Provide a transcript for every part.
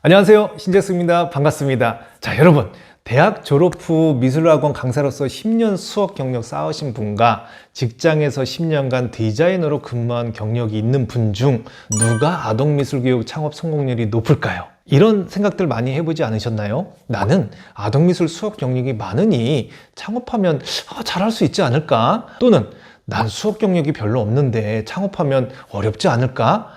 안녕하세요, 신재승입니다. 반갑습니다. 자, 여러분, 대학 졸업 후 미술학원 강사로서 10년 수업 경력 쌓으신 분과 직장에서 10년간 디자이너로 근무한 경력이 있는 분 중 누가 아동미술교육 창업 성공률이 높을까요? 이런 생각들 많이 해보지 않으셨나요? 나는 아동미술 수업 경력이 많으니 창업하면 잘할 수 있지 않을까? 또는 난 수업 경력이 별로 없는데 창업하면 어렵지 않을까?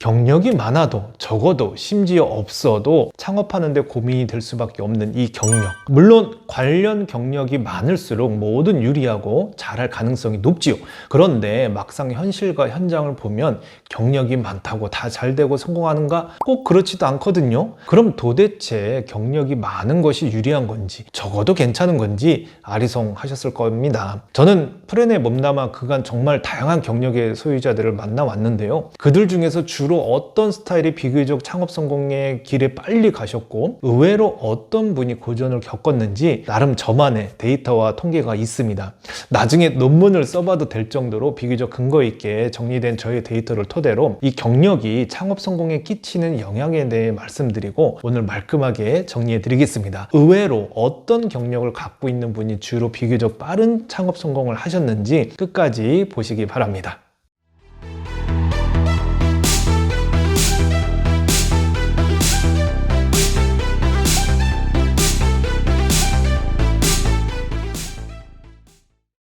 경력이 많아도 적어도 심지어 없어도 창업하는데 고민이 될 수밖에 없는 이 경력. 물론 관련 경력이 많을수록 뭐든 유리하고 잘할 가능성이 높지요. 그런데 막상 현실과 현장을 보면 경력이 많다고 다 잘되고 성공하는가? 꼭 그렇지도 않거든요. 그럼 도대체 경력이 많은 것이 유리한 건지 적어도 괜찮은 건지 아리송하셨을 겁니다. 저는 프렌에 몸담아 그간 정말 다양한 경력의 소유자들을 만나왔는데요. 그들 중에서 주로 어떤 스타일이 비교적 창업 성공의 길에 빨리 가셨고 의외로 어떤 분이 고전을 겪었는지 나름 저만의 데이터와 통계가 있습니다. 나중에 논문을 써봐도 될 정도로 비교적 근거 있게 정리된 저의 데이터를 토대로 이 경력이 창업 성공에 끼치는 영향에 대해 말씀드리고 오늘 말끔하게 정리해 드리겠습니다. 의외로 어떤 경력을 갖고 있는 분이 주로 비교적 빠른 창업 성공을 하셨는지 끝까지 보시기 바랍니다.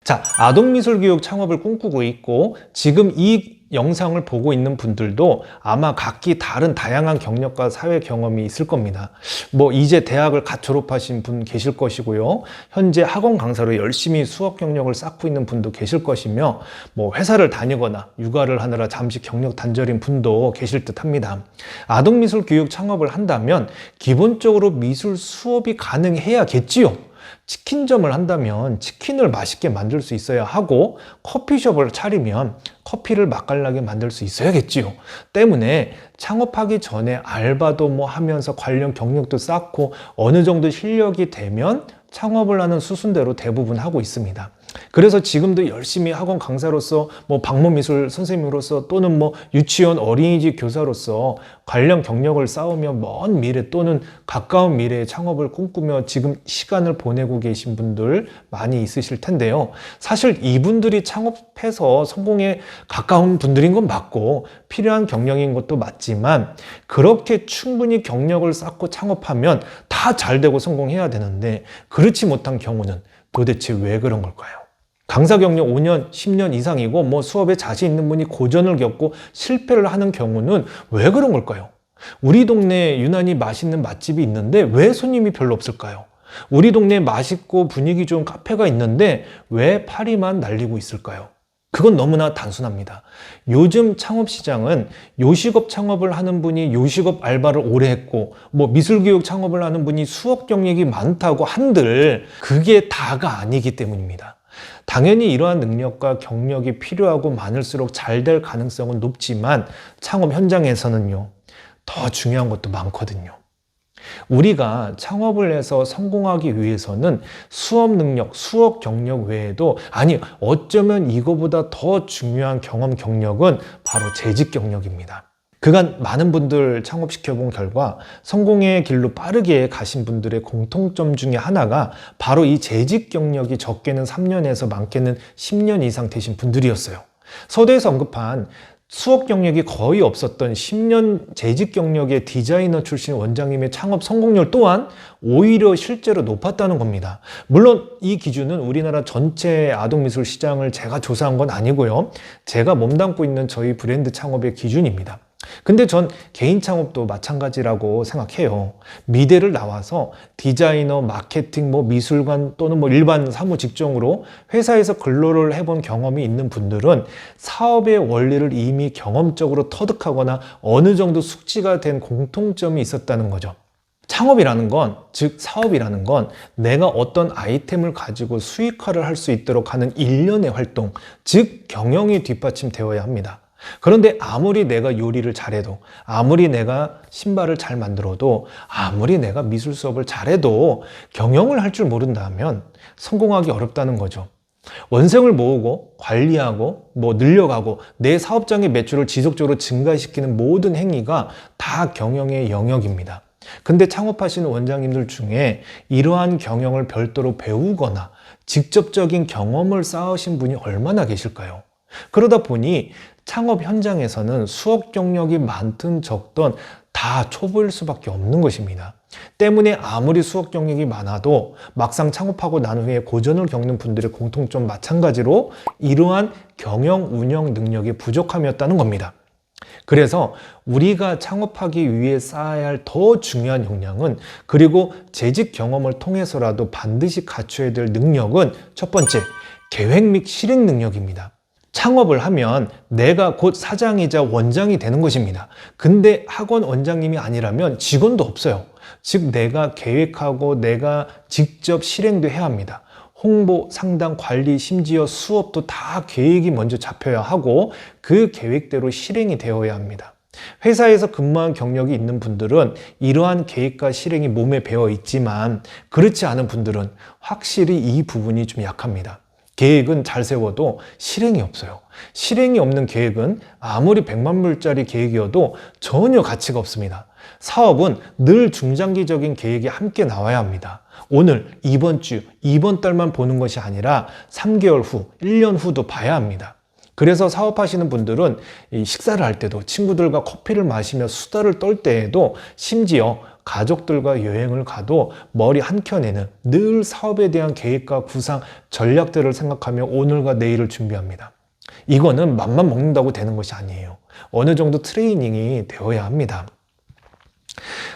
자, 아동미술교육 창업을 꿈꾸고 있고 지금 이 영상을 보고 있는 분들도 아마 각기 다른 다양한 경력과 사회 경험이 있을 겁니다. 이제 대학을 갓 졸업하신 분 계실 것이고요. 현재 학원 강사로 열심히 수업 경력을 쌓고 있는 분도 계실 것이며 회사를 다니거나 육아를 하느라 잠시 경력 단절인 분도 계실 듯 합니다. 아동미술교육 창업을 한다면 기본적으로 미술 수업이 가능해야겠지요. 치킨점을 한다면 치킨을 맛있게 만들 수 있어야 하고 커피숍을 차리면 커피를 맛깔나게 만들 수 있어야겠지요. 때문에 창업하기 전에 알바도 하면서 관련 경력도 쌓고 어느 정도 실력이 되면 창업을 하는 수순대로 대부분 하고 있습니다. 그래서 지금도 열심히 학원 강사로서 방문미술 선생님으로서 또는 유치원 어린이집 교사로서 관련 경력을 쌓으며 먼 미래 또는 가까운 미래의 창업을 꿈꾸며 지금 시간을 보내고 계신 분들 많이 있으실 텐데요. 사실 이분들이 창업해서 성공에 가까운 분들인 건 맞고 필요한 경력인 것도 맞지만 그렇게 충분히 경력을 쌓고 창업하면 다 잘 되고 성공해야 되는데 그렇지 못한 경우는 도대체 왜 그런 걸까요? 강사 경력 5년, 10년 이상이고 수업에 자신 있는 분이 고전을 겪고 실패를 하는 경우는 왜 그런 걸까요? 우리 동네에 유난히 맛있는 맛집이 있는데 왜 손님이 별로 없을까요? 우리 동네에 맛있고 분위기 좋은 카페가 있는데 왜 파리만 날리고 있을까요? 그건 너무나 단순합니다. 요즘 창업시장은 요식업 창업을 하는 분이 요식업 알바를 오래 했고 미술교육 창업을 하는 분이 수업 경력이 많다고 한들 그게 다가 아니기 때문입니다. 당연히 이러한 능력과 경력이 필요하고 많을수록 잘 될 가능성은 높지만 창업 현장에서는요, 더 중요한 것도 많거든요. 우리가 창업을 해서 성공하기 위해서는 수업 능력, 수업 경력 외에도 어쩌면 이거보다 더 중요한 경험 경력은 바로 재직 경력입니다. 그간 많은 분들 창업시켜본 결과 성공의 길로 빠르게 가신 분들의 공통점 중에 하나가 바로 이 재직 경력이 적게는 3년에서 많게는 10년 이상 되신 분들이었어요. 서두에서 언급한 수업 경력이 거의 없었던 10년 재직 경력의 디자이너 출신 원장님의 창업 성공률 또한 오히려 실제로 높았다는 겁니다. 물론 이 기준은 우리나라 전체 아동미술 시장을 제가 조사한 건 아니고요. 제가 몸담고 있는 저희 브랜드 창업의 기준입니다. 근데 전 개인 창업도 마찬가지라고 생각해요. 미대를 나와서 디자이너, 마케팅, 미술관 또는 일반 사무 직종으로 회사에서 근로를 해본 경험이 있는 분들은 사업의 원리를 이미 경험적으로 터득하거나 어느 정도 숙지가 된 공통점이 있었다는 거죠. 창업이라는 건, 즉 사업이라는 건 내가 어떤 아이템을 가지고 수익화를 할 수 있도록 하는 일련의 활동, 즉 경영이 뒷받침되어야 합니다. 그런데 아무리 내가 요리를 잘해도, 아무리 내가 신발을 잘 만들어도, 아무리 내가 미술 수업을 잘해도 경영을 할 줄 모른다면 성공하기 어렵다는 거죠. 원생을 모으고 관리하고 늘려가고 내 사업장의 매출을 지속적으로 증가시키는 모든 행위가 다 경영의 영역입니다. 근데 창업하시는 원장님들 중에 이러한 경영을 별도로 배우거나 직접적인 경험을 쌓으신 분이 얼마나 계실까요? 그러다 보니 창업 현장에서는 수업 경력이 많든 적든 다 초보일 수밖에 없는 것입니다. 때문에 아무리 수업 경력이 많아도 막상 창업하고 난 후에 고전을 겪는 분들의 공통점 마찬가지로 이러한 경영 운영 능력이 부족함이었다는 겁니다. 그래서 우리가 창업하기 위해 쌓아야 할 더 중요한 역량은, 그리고 재직 경험을 통해서라도 반드시 갖춰야 될 능력은 첫 번째, 계획 및 실행 능력입니다. 창업을 하면 내가 곧 사장이자 원장이 되는 것입니다. 근데 학원 원장님이 아니라면 직원도 없어요. 즉 내가 계획하고 내가 직접 실행도 해야 합니다. 홍보, 상담, 관리, 심지어 수업도 다 계획이 먼저 잡혀야 하고 그 계획대로 실행이 되어야 합니다. 회사에서 근무한 경력이 있는 분들은 이러한 계획과 실행이 몸에 배어 있지만 그렇지 않은 분들은 확실히 이 부분이 좀 약합니다. 계획은 잘 세워도 실행이 없어요. 실행이 없는 계획은 아무리 100만 불짜리 계획이어도 전혀 가치가 없습니다. 사업은 늘 중장기적인 계획이 함께 나와야 합니다. 오늘, 이번 주, 이번 달만 보는 것이 아니라 3개월 후, 1년 후도 봐야 합니다. 그래서 사업하시는 분들은 식사를 할 때도, 친구들과 커피를 마시며 수다를 떨 때에도, 심지어 가족들과 여행을 가도 머리 한켠에는 늘 사업에 대한 계획과 구상, 전략들을 생각하며 오늘과 내일을 준비합니다. 이거는 맘만 먹는다고 되는 것이 아니에요. 어느 정도 트레이닝이 되어야 합니다.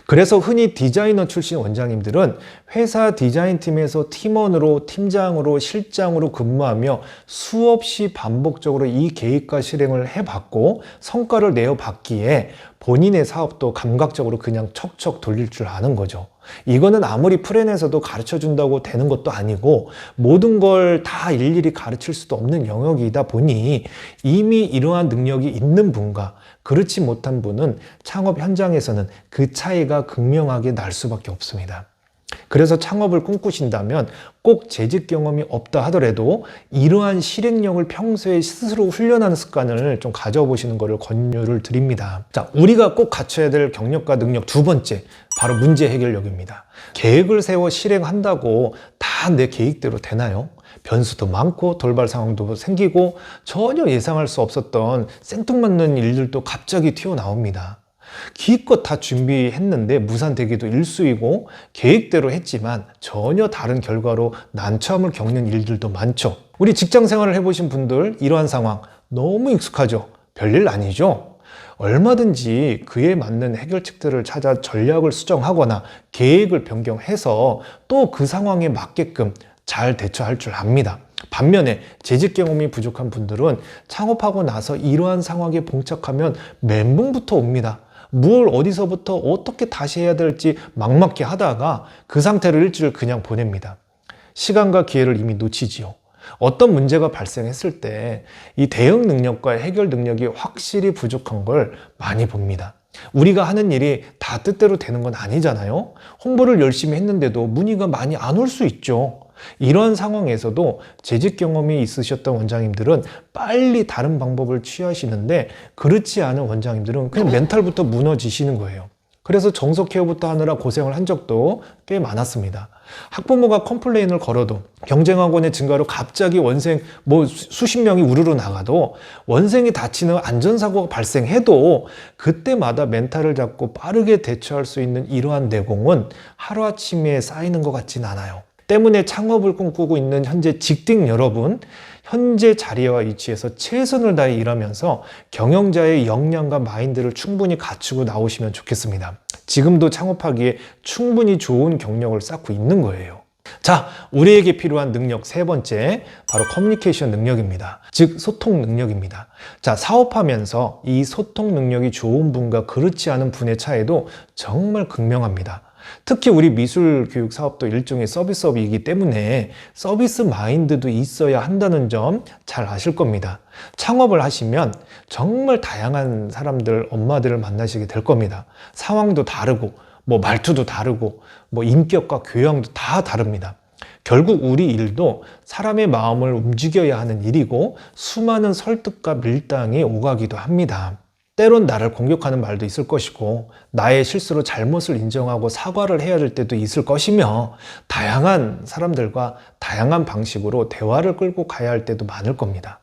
그래서 흔히 디자이너 출신 원장님들은 회사 디자인팀에서 팀원으로, 팀장으로, 실장으로 근무하며 수없이 반복적으로 이 계획과 실행을 해봤고 성과를 내어봤기에 본인의 사업도 감각적으로 그냥 척척 돌릴 줄 아는 거죠. 이거는 아무리 프렌에서도 가르쳐준다고 되는 것도 아니고 모든 걸 다 일일이 가르칠 수도 없는 영역이다 보니 이미 이러한 능력이 있는 분과 그렇지 못한 분은 창업 현장에서는 그 차이가 극명하게 날 수밖에 없습니다. 그래서 창업을 꿈꾸신다면 꼭 재직 경험이 없다 하더라도 이러한 실행력을 평소에 스스로 훈련하는 습관을 좀 가져보시는 것을 권유를 드립니다. 자, 우리가 꼭 갖춰야 될 경력과 능력 두 번째, 바로 문제 해결력입니다. 계획을 세워 실행한다고 다 내 계획대로 되나요? 변수도 많고 돌발 상황도 생기고 전혀 예상할 수 없었던 생뚱맞는 일들도 갑자기 튀어나옵니다. 기껏 다 준비했는데 무산되기도 일쑤이고 계획대로 했지만 전혀 다른 결과로 난처함을 겪는 일들도 많죠. 우리 직장 생활을 해보신 분들 이러한 상황 너무 익숙하죠? 별일 아니죠? 얼마든지 그에 맞는 해결책들을 찾아 전략을 수정하거나 계획을 변경해서 또 그 상황에 맞게끔 잘 대처할 줄 압니다. 반면에 재직 경험이 부족한 분들은 창업하고 나서 이러한 상황에 봉착하면 멘붕부터 옵니다. 뭘 어디서부터 어떻게 다시 해야 될지 막막해 하다가 그 상태로 일주일 그냥 보냅니다. 시간과 기회를 이미 놓치지요. 어떤 문제가 발생했을 때 이 대응 능력과 해결 능력이 확실히 부족한 걸 많이 봅니다. 우리가 하는 일이 다 뜻대로 되는 건 아니잖아요. 홍보를 열심히 했는데도 문의가 많이 안 올 수 있죠. 이런 상황에서도 재직 경험이 있으셨던 원장님들은 빨리 다른 방법을 취하시는데 그렇지 않은 원장님들은 그냥 멘탈부터 무너지시는 거예요. 그래서 정서 케어부터 하느라 고생을 한 적도 꽤 많았습니다. 학부모가 컴플레인을 걸어도 경쟁학원의 증가로 갑자기 원생 수십 명이 우르르 나가도 원생이 다치는 안전사고가 발생해도 그때마다 멘탈을 잡고 빠르게 대처할 수 있는 이러한 내공은 하루아침에 쌓이는 것 같진 않아요. 때문에 창업을 꿈꾸고 있는 현재 직딩 여러분, 현재 자리와 위치에서 최선을 다해 일하면서 경영자의 역량과 마인드를 충분히 갖추고 나오시면 좋겠습니다. 지금도 창업하기에 충분히 좋은 경력을 쌓고 있는 거예요. 자, 우리에게 필요한 능력 세 번째, 바로 커뮤니케이션 능력입니다. 즉 소통 능력입니다. 자, 사업하면서 이 소통 능력이 좋은 분과 그렇지 않은 분의 차이도 정말 극명합니다. 특히 우리 미술 교육 사업도 일종의 서비스업이기 때문에 서비스 마인드도 있어야 한다는 점 잘 아실 겁니다. 창업을 하시면 정말 다양한 사람들, 엄마들을 만나시게 될 겁니다. 상황도 다르고, 말투도 다르고, 인격과 교양도 다 다릅니다. 결국 우리 일도 사람의 마음을 움직여야 하는 일이고 수많은 설득과 밀당이 오가기도 합니다. 때론 나를 공격하는 말도 있을 것이고 나의 실수로 잘못을 인정하고 사과를 해야 될 때도 있을 것이며 다양한 사람들과 다양한 방식으로 대화를 끌고 가야 할 때도 많을 겁니다.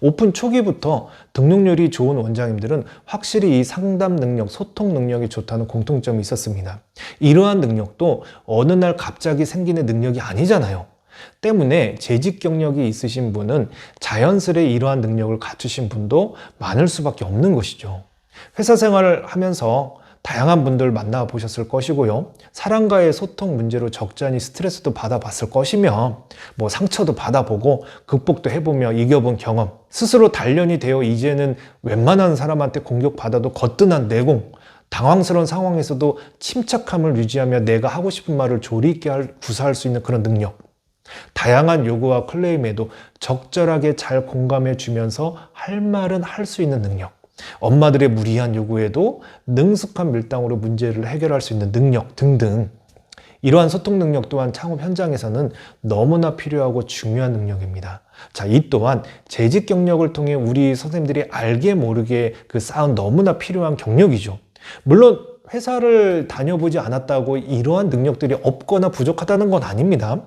오픈 초기부터 등록률이 좋은 원장님들은 확실히 이 상담 능력, 소통 능력이 좋다는 공통점이 있었습니다. 이러한 능력도 어느 날 갑자기 생기는 능력이 아니잖아요. 때문에 재직 경력이 있으신 분은 자연스레 이러한 능력을 갖추신 분도 많을 수밖에 없는 것이죠. 회사 생활을 하면서 다양한 분들 만나보셨을 것이고요. 사람과의 소통 문제로 적잖이 스트레스도 받아봤을 것이며 상처도 받아보고 극복도 해보며 이겨본 경험, 스스로 단련이 되어 이제는 웬만한 사람한테 공격받아도 거뜬한 내공, 당황스러운 상황에서도 침착함을 유지하며 내가 하고 싶은 말을 조리 있게 구사할 수 있는 그런 능력, 다양한 요구와 클레임에도 적절하게 잘 공감해 주면서 할 말은 할 수 있는 능력, 엄마들의 무리한 요구에도 능숙한 밀당으로 문제를 해결할 수 있는 능력 등등, 이러한 소통 능력 또한 창업 현장에서는 너무나 필요하고 중요한 능력입니다. 자, 이 또한 재직 경력을 통해 우리 선생님들이 알게 모르게 쌓은 너무나 필요한 경력이죠. 물론 회사를 다녀보지 않았다고 이러한 능력들이 없거나 부족하다는 건 아닙니다.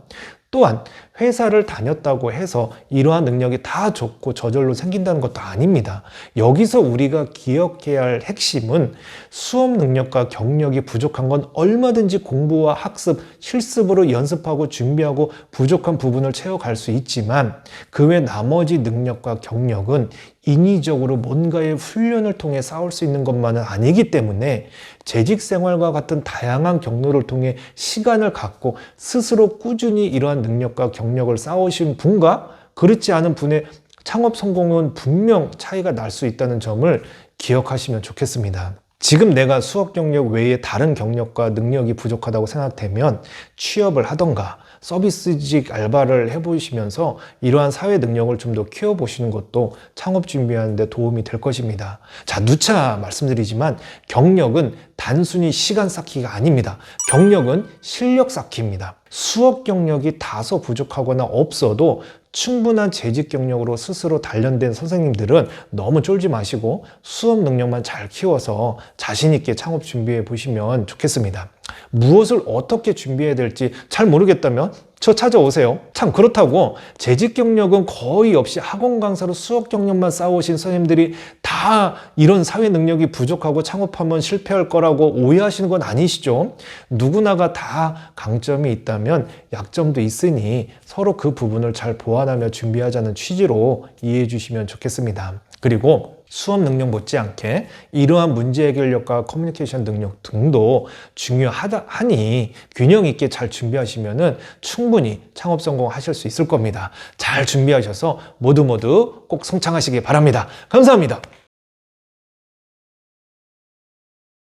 또한 회사를 다녔다고 해서 이러한 능력이 다 좋고 저절로 생긴다는 것도 아닙니다. 여기서 우리가 기억해야 할 핵심은 수업 능력과 경력이 부족한 건 얼마든지 공부와 학습, 실습으로 연습하고 준비하고 부족한 부분을 채워갈 수 있지만 그 외 나머지 능력과 경력은 인위적으로 뭔가의 훈련을 통해 쌓을 수 있는 것만은 아니기 때문에 재직 생활과 같은 다양한 경로를 통해 시간을 갖고 스스로 꾸준히 이러한 능력과 경력을 쌓으신 분과 그렇지 않은 분의 창업 성공은 분명 차이가 날 수 있다는 점을 기억하시면 좋겠습니다. 지금 내가 수업 경력 외에 다른 경력과 능력이 부족하다고 생각되면 취업을 하던가 서비스직 알바를 해보시면서 이러한 사회 능력을 좀 더 키워보시는 것도 창업 준비하는 데 도움이 될 것입니다. 자, 누차 말씀드리지만 경력은 단순히 시간 쌓기가 아닙니다. 경력은 실력 쌓기입니다. 수업 경력이 다소 부족하거나 없어도 충분한 재직 경력으로 스스로 단련된 선생님들은 너무 쫄지 마시고 수업 능력만 잘 키워서 자신 있게 창업 준비해 보시면 좋겠습니다. 무엇을 어떻게 준비해야 될지 잘 모르겠다면 저 찾아오세요. 참 그렇다고 재직 경력은 거의 없이 학원 강사로 수업 경력만 쌓으신 선생님들이 다 이런 사회 능력이 부족하고 창업하면 실패할 거라고 오해하시는 건 아니시죠? 누구나가 다 강점이 있다면 약점도 있으니 서로 그 부분을 잘 보완하며 준비하자는 취지로 이해해 주시면 좋겠습니다. 그리고 수업 능력 못지않게 이러한 문제 해결력과 커뮤니케이션 능력 등도 중요하니 균형 있게 잘 준비하시면 충분히 창업 성공하실 수 있을 겁니다. 잘 준비하셔서 모두 꼭 성장하시기 바랍니다. 감사합니다.